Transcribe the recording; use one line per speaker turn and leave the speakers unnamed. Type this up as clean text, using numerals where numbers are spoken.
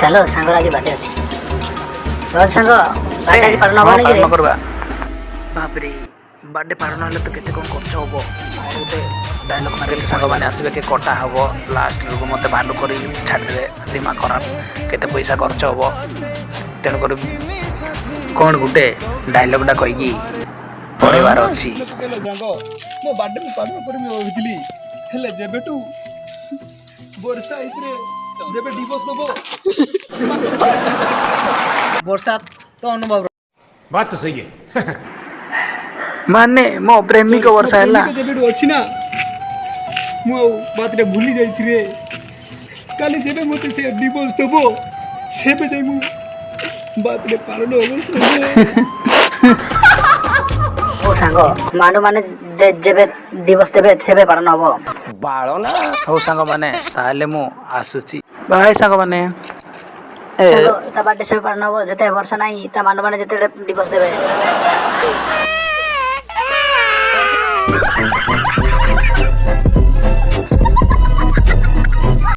चलो सांग आज बाटे अच्छी रोज सांग बाटे आज पालन हबो नहीं रे
करबा बाप रे बर्थडे पालन हले तो केते कोन खर्च हबो ओते डायलॉग मारे सांग माने आसीबे के कटा हबो लास्ट लोग मते भालू करी छाड़ दे दिमाग खराब केते पैसा खर्च हबो तेन कर कोन गुटे डायलॉग डा कहिगी परिवार अछि
सांग मो बर्थडे में पालन करबी होइतिली हेले जेबेटू वर्षा इतरे जेबे डिवोर्स दबो
वर्षा तो अनुभव
बात तो सही है
माने मो प्रेमी को वर्षा हला
जेबेटू अछि ना मो बात रे भूली जाई छी रे काली जेबे मते से डिवोर्स दबो सेबे जाई मु बात रे पालन होबो
ओ सांग मानु माने जेबे दिवस देबे सेबे पालन हबो
बालो ना
हो सांग माने ताले मु आसुची बाय सांग माने
सांग ता बाटे सेबे पालन हबो जते वर्ष नाही ता मानु माने जते दिवस देबे